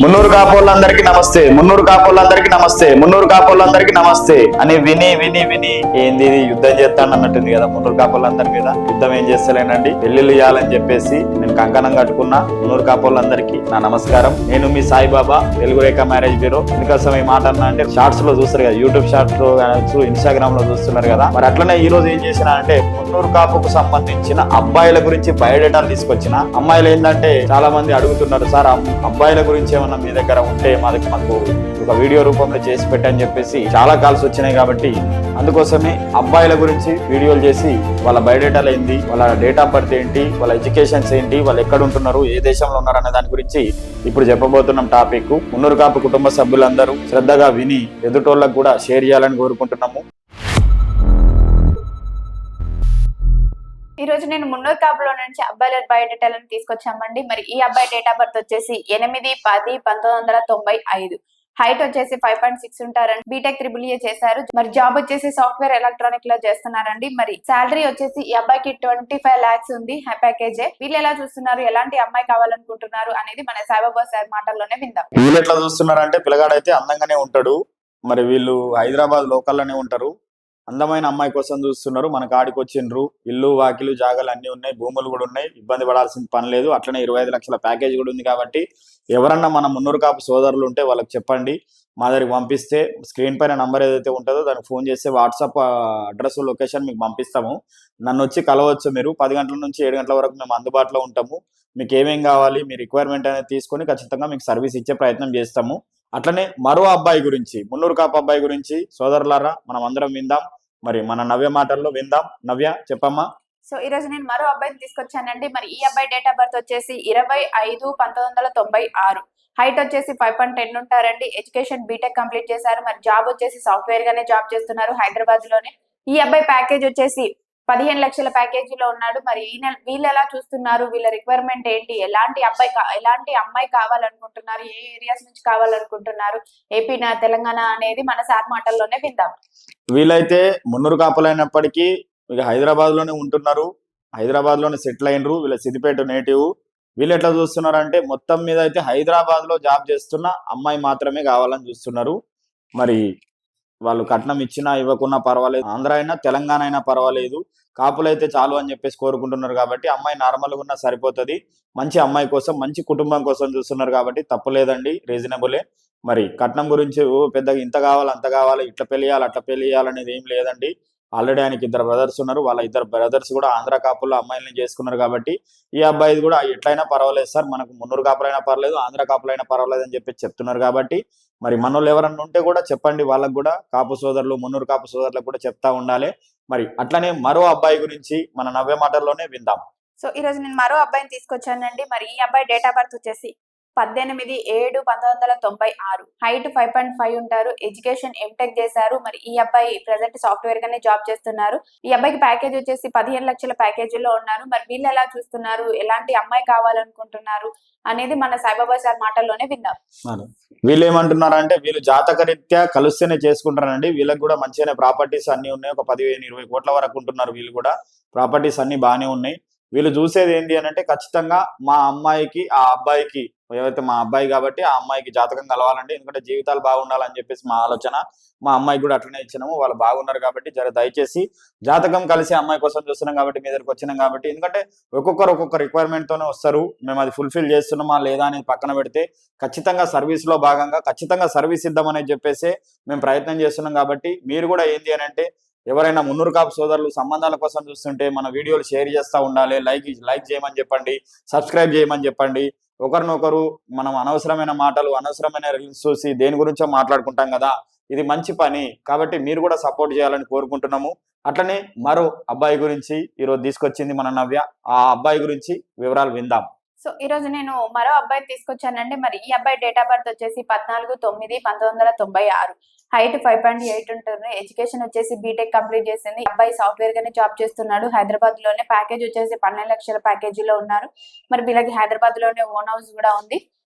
మున్నూరు కాపోళ్ళందరికీ నమస్తే, మున్నూరు కాపోళ్ళందరికీ నమస్తే, మున్నూరు కాపోళ్ళందరికీ నమస్తే అని విని విని విని ఏంది ఇది యుద్ధం చేస్తాను అన్నట్టుంది కదా. మున్నూరు కాపోళ్ళందరి మీద యుద్ధం ఏం చేస్తలేనండి, పెళ్లిళ్ళు చేయాలని చెప్పేసి నేను కంకణం కట్టుకున్నా. మున్నూరు కాపోళ్ళందరికీ నా నమస్కారం. నేను మీ సాయిబాబా, తెలుగు రేఖ మ్యారేజ్ బ్యూరో. ఎందుకోసం ఈ మాట అన్నా అంటే షార్ట్స్ లో చూస్తారు కదా, యూట్యూబ్ షార్ట్స్ లో కావచ్చు, ఇన్స్టాగ్రామ్ లో చూస్తున్నారు కదా. మరి అట్లనే ఈ రోజు ఏం చేసిన అంటే మున్నూరు కాపుకు సంబంధించిన అబ్బాయిల గురించి బయోడేటాలు తీసుకొచ్చిన. అమ్మాయిలు ఏంటంటే చాలా మంది అడుగుతున్నారు, సార్ అబ్బాయిల గురించి ఏమన్నా మీ దగ్గర ఉంటే మాకు ఒక వీడియో రూపంలో చేసి పెట్టని చెప్పేసి చాలా కాల్స్ వచ్చినాయి. కాబట్టి అందుకోసమే అబ్బాయిల గురించి వీడియోలు చేసి వాళ్ళ బయోడేటాలు ఏంటి, వాళ్ళ డేట్ ఆఫ్ బర్త్ ఏంటి, వాళ్ళ ఎడ్యుకేషన్స్ ఏంటి, వాళ్ళు ఎక్కడ ఉంటున్నారు, ఏ దేశంలో ఉన్నారు అనే దాని గురించి ఇప్పుడు చెప్పబోతున్నాం టాపిక్. మున్నూరు కాపు కుటుంబ సభ్యులందరూ శ్రద్ధగా విని ఎదుటోళ్ళకు కూడా షేర్ చేయాలని కోరుకుంటున్నాము. ఈ రోజు నేను మున్నూరు కాపులో నుంచి అబ్బాయిల బయోడేటాలను తీసుకొచ్చామండి. మరి ఈ అబ్బాయి డేట్ ఆఫ్ బర్త్ వచ్చేసి 8-10-1995. హైట్ వచ్చేసి 5.6 ఉంటారండి. బీటెక్ EEE చేశారు. మరి జాబ్ వచ్చేసి సాఫ్ట్వేర్ ఎలక్ట్రానిక్ లో చేస్తున్నారండి. మరి శాలరీ వచ్చేసి ఈ అబ్బాయికి 25 lakhs ఉంది, హై ప్యాకేజే. వీళ్ళు ఎలా చూస్తున్నారు, ఎలాంటి అమ్మాయి కావాలనుకుంటున్నారు అనేది మన సాయిబాబా సార్ మాటల్లోనే విందాం. వీళ్ళు ఎట్లా చూస్తున్నారు అంటే పిల్లగాడైతే అందంగానే ఉంటాడు. మరి వీళ్ళు హైదరాబాద్ లోకల్లోనే ఉంటారు. అందమైన అమ్మాయి కోసం చూస్తున్నారు. మన కాడికి వచ్చిండ్రు. ఇల్లు వాకిలు జాగాలు అన్ని ఉన్నాయి, భూములు కూడా ఉన్నాయి, ఇబ్బంది పడాల్సిన పని లేదు. అట్లనే 25 లక్షల ప్యాకేజ్ కూడా ఉంది. కాబట్టి ఎవరన్నా మన మున్నూరు కాపు సోదరులు ఉంటే వాళ్ళకి చెప్పండి, మా దగ్గరికి పంపిస్తే స్క్రీన్ పైన నంబర్ ఏదైతే ఉంటుందో దానికి ఫోన్ చేస్తే వాట్సాప్ అడ్రస్ లొకేషన్ మీకు పంపిస్తాము. నన్ను వచ్చి కలవచ్చు. మీరు 10 గంటల నుంచి 7 గంటల వరకు మేము అందుబాటులో ఉంటాము. మీకు ఏమేం కావాలి, మీ రిక్వైర్మెంట్ అనేది తీసుకొని ఖచ్చితంగా మీకు సర్వీస్ ఇచ్చే ప్రయత్నం చేస్తాము. అట్లనే మరో అబ్బాయి గురించి, మున్నూరు కాపు అబ్బాయి గురించి సోదరులారా మనం అందరం విందాం. మరి మన నవ్య మాటల్లో విందాం. నవ్య చెప్పమ్మా. సో ఈ రోజు నేను మరో అబ్బాయిని తీసుకొచ్చానండి. మరి ఈ అబ్బాయి డేట్ ఆఫ్ బర్త్ వచ్చేసి 25-1996. హైట్ వచ్చేసి 5.10 ఉంటారండి. ఎడ్యుకేషన్ బీటెక్ కంప్లీట్ చేశారు. మరి జాబ్ వచ్చేసి సాఫ్ట్వేర్ గానే జాబ్ చేస్తున్నారు హైదరాబాద్ లోనే. ఈ అబ్బాయి ప్యాకేజ్ వచ్చేసి 15 లక్షల ప్యాకేజీలో ఉన్నాడు. మరి వీళ్ళు ఎలా చూస్తున్నారు, వీళ్ళ రిక్వైర్మెంట్ ఏంటి, ఎలాంటి అమ్మాయి కావాలనుకుంటున్నారు, ఏ ఏరియాస్ నుంచి కావాలనుకుంటున్నారు, ఏపీ తెలంగాణ అనేది మన సార్ మాటల్లోనే విందాం. వీళ్ళైతే మున్నూరు కాపులైనప్పటికీ ఇక హైదరాబాద్ లోనే ఉంటున్నారు, హైదరాబాద్ లోనే సెటిల్ అయినరు. వీళ్ళ సిద్దిపేట నేటివ్. వీళ్ళు ఎట్లా చూస్తున్నారు అంటే మొత్తం మీద అయితే హైదరాబాద్ లో జాబ్ చేస్తున్న అమ్మాయి మాత్రమే కావాలని చూస్తున్నారు. మరి వాళ్ళు కట్నం ఇచ్చినా ఇవ్వకున్నా పర్వాలేదు, ఆంధ్ర అయినా తెలంగాణ అయినా పర్వాలేదు, కాపులైతే చాలు అని చెప్పేసి కోరుకుంటున్నారు. కాబట్టి అమ్మాయి నార్మల్గా ఉన్నా సరిపోతుంది. మంచి అమ్మాయి కోసం, మంచి కుటుంబం కోసం చూస్తున్నారు. కాబట్టి తప్పులేదండి, రీజనబులే. మరి కట్నం గురించి పెద్దగా ఇంత కావాలి అంత కావాలి, ఇట్లా పెళ్ళియాలి అట్లా పెళ్ళియాలి అనేది ఏం లేదండి. ఆల్రెడీ ఆయనకి 2 బ్రదర్స్ ఉన్నారు. వాళ్ళ 2 బ్రదర్స్ కూడా ఆంధ్ర కాపుల్లో అమ్మాయిల్ని చేసుకున్నారు. కాబట్టి ఈ అబ్బాయి కూడా ఎట్లయినా పర్వాలేదు సార్, మనకు మున్నూరు కాపులైనా పర్లేదు, ఆంధ్ర కాపులైనా పర్వాలేదు అని చెప్పి చెప్తున్నారు. కాబట్టి మరి మనోళ్ళు ఎవరన్నా ఉంటే కూడా చెప్పండి, వాళ్ళకు కూడా కాపు సోదరులు, మున్నూరు కాపు సోదరులకు కూడా చెప్తా ఉండాలి. మరి అట్లనే మరో అబ్బాయి గురించి మన నవ్య మాటల్లోనే విందాం. సో ఈ రోజు నేను మరో అబ్బాయిని తీసుకొచ్చానండి. మరి ఈ అబ్బాయి డేట్ ఆఫ్ బర్త్ వచ్చేసి 18-7-1996. హైట్ 5.5 ఉంటారు. ఎడ్యుకేషన్ ఎంటెక్ చేశారు. మరి ఈ అబ్బాయి ప్రెసెంట్ సాఫ్ట్వేర్ గానే జాబ్ చేస్తున్నారు. ఈ అబ్బాయికి ప్యాకేజ్ వచ్చేసి 15 లక్షల ప్యాకేజీలో ఉన్నారు. మరి వీళ్ళు ఎలా చూస్తున్నారు, ఎలాంటి అమ్మాయి కావాలనుకుంటున్నారు అనేది మన సాయిబాబా సార్ మాటల్లోనే విందాం. వీళ్ళు ఏమంటున్నారు అంటే వీళ్ళు జాతక రీత్యా కలిస్తేనే చేసుకుంటారండి. వీళ్ళకి కూడా మంచిగానే ప్రాపర్టీస్ అన్ని ఉన్నాయి. ఒక 15-20 కోట్ల వరకు ఉంటున్నారు. వీళ్ళు కూడా ప్రాపర్టీస్ అన్ని బాగానే ఉన్నాయి. వీళ్ళు చూసేది ఏంటి అని అంటే ఖచ్చితంగా మా అమ్మాయికి ఆ అబ్బాయికి, ఏవైతే మా అబ్బాయి కాబట్టి ఆ అమ్మాయికి జాతకం కలవాలండి. ఎందుకంటే జీవితాలు బాగుండాలని చెప్పేసి మా ఆలోచన. మా అమ్మాయికి కూడా అట్లనే ఇచ్చినాము. వాళ్ళు బాగున్నారు కాబట్టి దయచేసి జాతకం కలిసి అమ్మాయి కోసం చూస్తున్నాం కాబట్టి మీ దగ్గరకు వచ్చినాం. కాబట్టి ఎందుకంటే ఒక్కొక్క రిక్వైర్మెంట్ తోనే వస్తారు. మేము అది ఫుల్ఫిల్ చేస్తున్నామా లేదా అనేది పక్కన పెడితే ఖచ్చితంగా సర్వీస్ లో భాగంగా ఖచ్చితంగా సర్వీస్ ఇద్దామని చెప్పేసి మేము ప్రయత్నం చేస్తున్నాం. కాబట్టి మీరు కూడా ఏంటి అని అంటే ఎవరైనా మున్నూరు కాపు సోదరులు సంబంధాల కోసం చూస్తుంటే మన వీడియోలు షేర్ చేస్తూ ఉండాలి. లైక్ చేయమని చెప్పండి, సబ్స్క్రైబ్ చేయమని చెప్పండి. ఒకరినొకరు మనం అనవసరమైన మాటలు, అనవసరమైన రీల్స్ చూసి దేని గురించో మాట్లాడుకుంటాం కదా, ఇది మంచి పని. కాబట్టి మీరు కూడా సపోర్ట్ చేయాలని కోరుకుంటున్నాము. అట్లనే మరో అబ్బాయి గురించి ఈరోజు తీసుకొచ్చింది మన నవ్య. ఆ అబ్బాయి గురించి వివరాలు విందాం. సో ఈ రోజు నేను మరో అబ్బాయిని తీసుకొచ్చానండి. మరి ఈ అబ్బాయి డేట్ ఆఫ్ బర్త్ వచ్చేసి 14-9-1996. హైట్ 5.8 ఉంటుంది. ఎడ్యుకేషన్ వచ్చేసి బీటెక్ కంప్లీట్ చేసింది. అబ్బాయి సాఫ్ట్వేర్ గానే జాబ్ చేస్తున్నాడు హైదరాబాద్ లోనే. ప్యాకేజ్ వచ్చేసి 12 లక్షల ప్యాకేజీలో ఉన్నారు. మరి వీళ్ళకి హైదరాబాద్ లోనే ఓన్ హౌస్ కూడా ఉంది.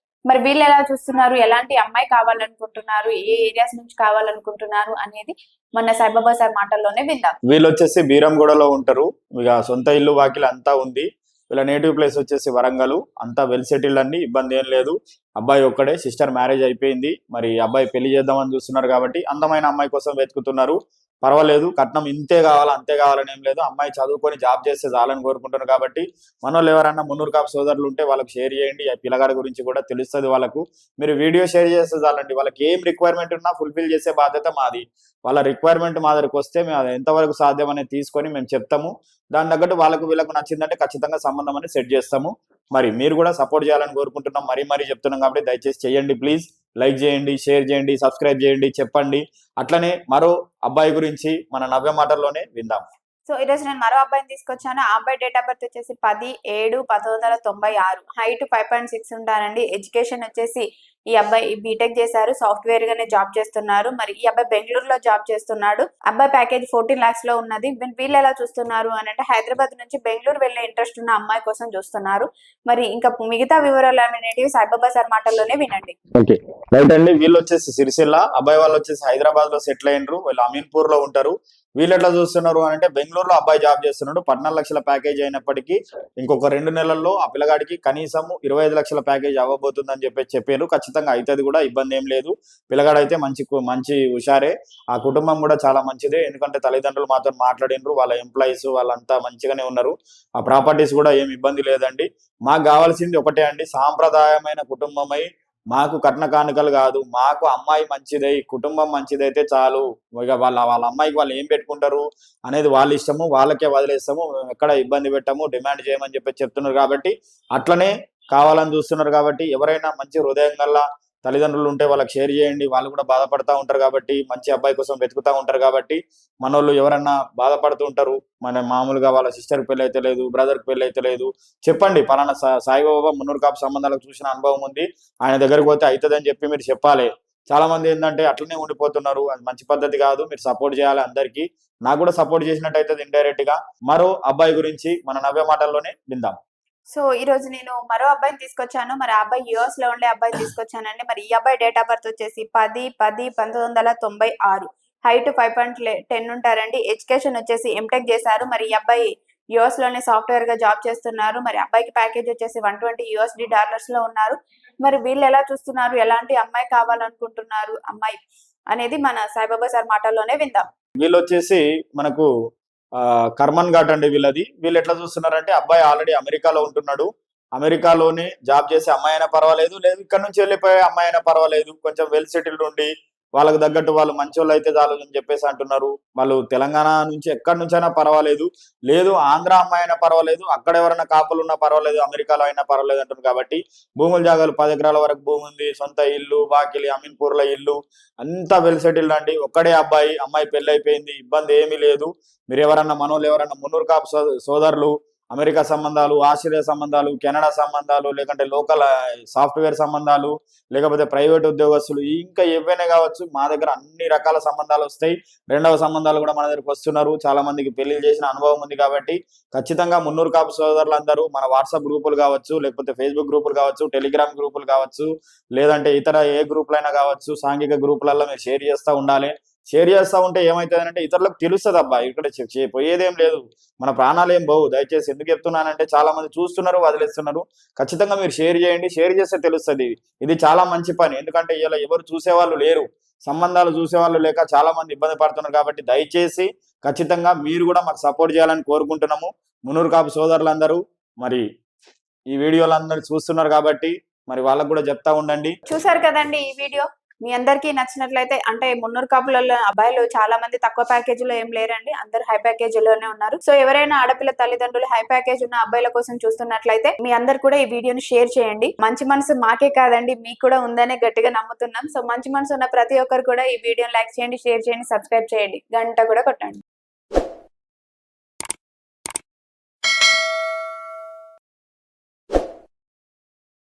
మరి వీళ్ళు ఎలా చూస్తున్నారు, ఎలాంటి అమ్మాయి కావాలనుకుంటున్నారు, ఏ ఏరియాస్ నుంచి కావాలనుకుంటున్నారు అనేది మన సాయిబాబా సార్ మాటల్లోనే విందాం. వీళ్ళు వచ్చేసి బీరంగూడలో ఉంటారు. ఇక సొంత ఇల్లు వాకిలు అంతా ఉంది. వీళ్ళ నేటివ్ ప్లేస్ వచ్చేసి వరంగల్. అంతా వెల్ సెటిల్డ్ అండి, ఇబ్బంది ఏం లేదు. అబ్బాయి ఒక్కడే, సిస్టర్ మ్యారేజ్ అయిపోయింది. మరి అబ్బాయి పెళ్లి చేద్దామని చూస్తున్నారు కాబట్టి అందమైన అమ్మాయి కోసం వెతుకుతున్నారు. పర్వాలేదు, కట్నం ఇంతే కావాలా అంతే కావాలని ఏం లేదు. అమ్మాయి చదువుకొని జాబ్ చేస్తే చాలని కోరుకుంటున్నారు కాబట్టి మనోళ్ళు ఎవరన్నా మున్నూరు కాపు సోదరులు ఉంటే వాళ్ళకి షేర్ చేయండి. ఆ పిల్లగాడి గురించి కూడా తెలుస్తుంది వాళ్ళకు. మీరు వీడియో షేర్ చేస్తే చాలండి. వాళ్ళకి ఏం రిక్వైర్మెంట్ ఉన్నా ఫుల్ఫిల్ చేసే బాధ్యత మాది. వాళ్ళ రిక్వైర్మెంట్ మా దగ్గరికి వస్తే మేము అది ఎంతవరకు సాధ్యం అనేది తీసుకొని మేము చెప్తాము. దాని తగ్గట్టు వాళ్ళకు వీళ్ళకు నచ్చిందంటే ఖచ్చితంగా సంబంధం అనేది సెట్ చేస్తాము. మరి మీరు కూడా సపోర్ట్ చేయాలని కోరుకుంటున్నాం. మరీ చెప్తున్నాం కాబట్టి దయచేసి చేయండి ప్లీజ్. లైక్ చేయండి, షేర్ చేయండి, సబ్స్క్రైబ్ చేయండి, చెప్పండి. అట్లనే మరో అబ్బాయి గురించి మన నవ్య మాటల్లోనే విందాం. సో ఈ రోజు నేను మరో అబ్బాయిని తీసుకొచ్చాను. ఆ అబ్బాయి డేట్ ఆఫ్ బర్త్ వచ్చేసి 10/7/1996, హైట్ 5.6 ఉంటారండి. ఎడ్యుకేషన్ వచ్చేసి ఈ అబ్బాయి బీటెక్ చేశారు, సాఫ్ట్వేర్ గానే జాబ్ చేస్తున్నారు. మరి ఈ అబ్బాయి బెంగళూరులో జాబ్ చేస్తున్నాడు. అబ్బాయి ప్యాకేజ్ 14 lakhs లో ఉన్నది. వీళ్ళు ఎలా చూస్తున్నారు అని అంటే హైదరాబాద్ నుంచి బెంగళూరు వెళ్లే ఇంట్రెస్ట్ ఉన్న అమ్మాయి కోసం చూస్తున్నారు. మరి ఇంకా మిగతా వివరాలు అనేటివి సాయిబాబా సార్ మాటల్లోనే వినండి. ఓకే రైట్ అండి. వీళ్ళు వచ్చేసి సిరిసిల్ల, అబ్బాయి వాళ్ళు వచ్చేసి హైదరాబాద్ లో సెటిల్ అయినరు. వీళ్ళు అమీన్పూర్ లో ఉంటారు. వీళ్ళు ఎట్లా చూస్తున్నారు అని అంటే బెంగళూరులో అబ్బాయి జాబ్ చేస్తున్నాడు. 14 లక్షల ప్యాకేజ్ అయినప్పటికీ ఇంకొక 2 నెలల్లో ఆ పిల్లగాడికి కనీసం 25 లక్షల ప్యాకేజ్ అవ్వబోతుందని చెప్పారు. ఖచ్చితంగా అవుతుంది కూడా, ఇబ్బంది ఏం లేదు. పిల్లగాడు అయితే మంచి హుషారే. ఆ కుటుంబం కూడా చాలా మంచిదే. ఎందుకంటే తల్లిదండ్రులు మాతో మాట్లాడినరు, వాళ్ళ ఎంప్లాయీస్ వాళ్ళంతా మంచిగానే ఉన్నారు. ఆ ప్రాపర్టీస్ కూడా ఏమి ఇబ్బంది లేదండి. మాకు కావాల్సింది ఒకటే అండి, సాంప్రదాయమైన కుటుంబమై మాకు కట్న కానుకలు కాదు, మాకు అమ్మాయి మంచిదై కుటుంబం మంచిదైతే చాలు. ఇక వాళ్ళ అమ్మాయికి వాళ్ళు ఏం పెట్టుకుంటారు అనేది వాళ్ళ ఇష్టము, వాళ్ళకే వదిలేస్తాము. ఎక్కడ ఇబ్బంది పెట్టాము, డిమాండ్ చేయమని చెప్తున్నారు కాబట్టి అట్లనే కావాలని చూస్తున్నారు కాబట్టి ఎవరైనా మంచి హృదయం గల తల్లిదండ్రులు ఉంటే వాళ్ళకి షేర్ చేయండి. వాళ్ళు కూడా బాధపడతా ఉంటారు కాబట్టి, మంచి అబ్బాయి కోసం వెతుకుతూ ఉంటారు కాబట్టి. మనోళ్ళు ఎవరన్నా బాధపడుతూ ఉంటారు, మన మామూలుగా వాళ్ళ సిస్టర్ పెళ్లి అయితే లేదు, బ్రదర్కి పెళ్లి అయితే లేదు, చెప్పండి పలానా సాయిబాబా మున్నూరు కాపు సంబంధాలకు చూసిన అనుభవం ఉంది, ఆయన దగ్గరకు పోతే అవుతుందని చెప్పి మీరు చెప్పాలి. చాలా మంది ఏంటంటే అట్లనే ఉండిపోతున్నారు. అది మంచి పద్ధతి కాదు. మీరు సపోర్ట్ చేయాలి అందరికీ. నాకు కూడా సపోర్ట్ చేసినట్టు అవుతుంది ఇండైరెక్ట్ గా. మరో అబ్బాయి గురించి మన నవ్య మాటల్లోనే విందాం. సో ఈ రోజు నేను మరో అబ్బాయిని తీసుకొచ్చాను. మరి ఆ అబ్బాయి యుఎస్ లో ఉండే అబ్బాయిని తీసుకొచ్చానండి. మరి ఈ అబ్బాయి డేట్ ఆఫ్ బర్త్ వచ్చేసి 10/10/1996, హైట్ 5.10 ఉంటారండి. ఎడ్యుకేషన్ వచ్చేసి ఎంటెక్ చేశారు. మరి ఈ అబ్బాయి యుఎస్ లోనే సాఫ్ట్వేర్ గా జాబ్ చేస్తున్నారు. మరి అబ్బాయికి ప్యాకేజ్ వచ్చేసి $120 లో ఉన్నారు. మరి వీళ్ళు ఎలా చూస్తున్నారు, ఎలాంటి అమ్మాయి కావాలనుకుంటున్నారు అమ్మాయి అనేది మన సాయిబాబా సార్ మాటల్లోనే విందాం. వీళ్ళు వచ్చేసి మనకు కర్మన్ ఘాట్ అండి వీళ్ళది. వీళ్ళు ఎట్లా చూస్తున్నారంటే అబ్బాయి ఆల్రెడీ అమెరికాలో ఉంటున్నాడు. అమెరికాలోనే జాబ్ చేసే అమ్మాయి అయినా పర్వాలేదు, లేదు ఇక్కడ నుంచి వెళ్ళిపోయే అమ్మాయి అయినా పర్వాలేదు. కొంచెం వెల్ సెటిల్డ్ ఉండి వాళ్ళకు తగ్గట్టు వాళ్ళు మంచోళ్ళు అయితే చాలు అని చెప్పేసి అంటున్నారు. వాళ్ళు తెలంగాణ నుంచి ఎక్కడి నుంచైనా పర్వాలేదు, లేదు ఆంధ్ర అమ్మాయి అయినా పర్వాలేదు, అక్కడ ఎవరైనా కాపులు ఉన్నా పర్వాలేదు, అమెరికాలో అయినా పర్వాలేదు అంటున్నారు కాబట్టి. భూముల జాగాలు 10 ఎకరాల వరకు భూమి ఉంది, సొంత ఇల్లు, వాకిలి, అమీన్పూర్ల ఇల్లు, అంతా వెల్ సెటిల్డ్ అండి. ఒక్కడే అమ్మాయి పెళ్లి అయిపోయింది, ఇబ్బంది ఏమీ లేదు. మీరు ఎవరన్నా మనోళ్ళు ఎవరన్నా మున్నూరు కాపు సోదరులు అమెరికా సంబంధాలు, ఆస్ట్రేలియా సంబంధాలు, కెనడా సంబంధాలు, లేకంటే లోకల్ సాఫ్ట్వేర్ సంబంధాలు, లేకపోతే ప్రైవేట్ ఉద్యోగస్తులు, ఇంకా ఏవైనా కావచ్చు, మా దగ్గర అన్ని రకాల సంబంధాలు వస్తాయి. రెండవ సంబంధాలు కూడా మన దగ్గరకు వస్తున్నారు. చాలా మందికి పెళ్లి చేసిన అనుభవం ఉంది కాబట్టి ఖచ్చితంగా మున్నూరు కాపు సోదరులందరూ మన వాట్సాప్ గ్రూపులు కావచ్చు, లేకపోతే ఫేస్బుక్ గ్రూపులు కావచ్చు, టెలిగ్రామ్ గ్రూపులు కావచ్చు, లేదంటే ఇతర ఏ గ్రూపులైనా కావచ్చు, సాంఘిక గ్రూపులలో మీరు షేర్ చేస్తూ ఉండాలి. షేర్ చేస్తూ ఉంటే ఏమవుతుందంటే ఇతరులకు తెలుస్తుంది, అబ్బా ఇక్కడ పోయేదేం లేదు, మన ప్రాణాలు ఏం పోవు. దయచేసి ఎందుకు చెప్తున్నానంటే చాలా మంది చూస్తున్నారు, వదిలేస్తున్నారు. ఖచ్చితంగా మీరు షేర్ చేయండి. షేర్ చేస్తే తెలుస్తుంది. ఇది చాలా మంచి పని. ఎందుకంటే ఇలా ఎవరు చూసేవాళ్ళు లేరు, సంబంధాలు చూసేవాళ్ళు లేక చాలా మంది ఇబ్బంది పడుతున్నారు కాబట్టి దయచేసి ఖచ్చితంగా మీరు కూడా మాకు సపోర్ట్ చేయాలని కోరుకుంటున్నాము. మున్నూరు కాపు సోదరులందరూ మరి ఈ వీడియోలందరూ చూస్తున్నారు కాబట్టి మరి వాళ్ళకు కూడా చెప్తా ఉండండి. చూసారు కదండి ఈ వీడియో. మీ అందరికీ నచ్చినట్లయితే, అంటే మున్నూరు కాపులలో అబ్బాయిలు చాలా మంది తక్కువ ప్యాకేజ్ లో ఏం లేరండి, అందరు హై ప్యాకేజ్ లోనే ఉన్నారు. సో ఎవరైనా ఆడపిల్ల తల్లిదండ్రులు హై ప్యాకేజ్ ఉన్న అబ్బాయిల కోసం చూస్తున్నట్లయితే మీ అందరు కూడా ఈ వీడియోని షేర్ చేయండి. మంచి మనసు మాకే కాదండి మీకు కూడా ఉందనే గట్టిగా నమ్ముతున్నాం. సో మంచి మనసు ఉన్న ప్రతి ఒక్కరు కూడా ఈ వీడియోని లైక్ చేయండి, షేర్ చేయండి, సబ్స్క్రైబ్ చేయండి, గంట కూడా కొట్టండి.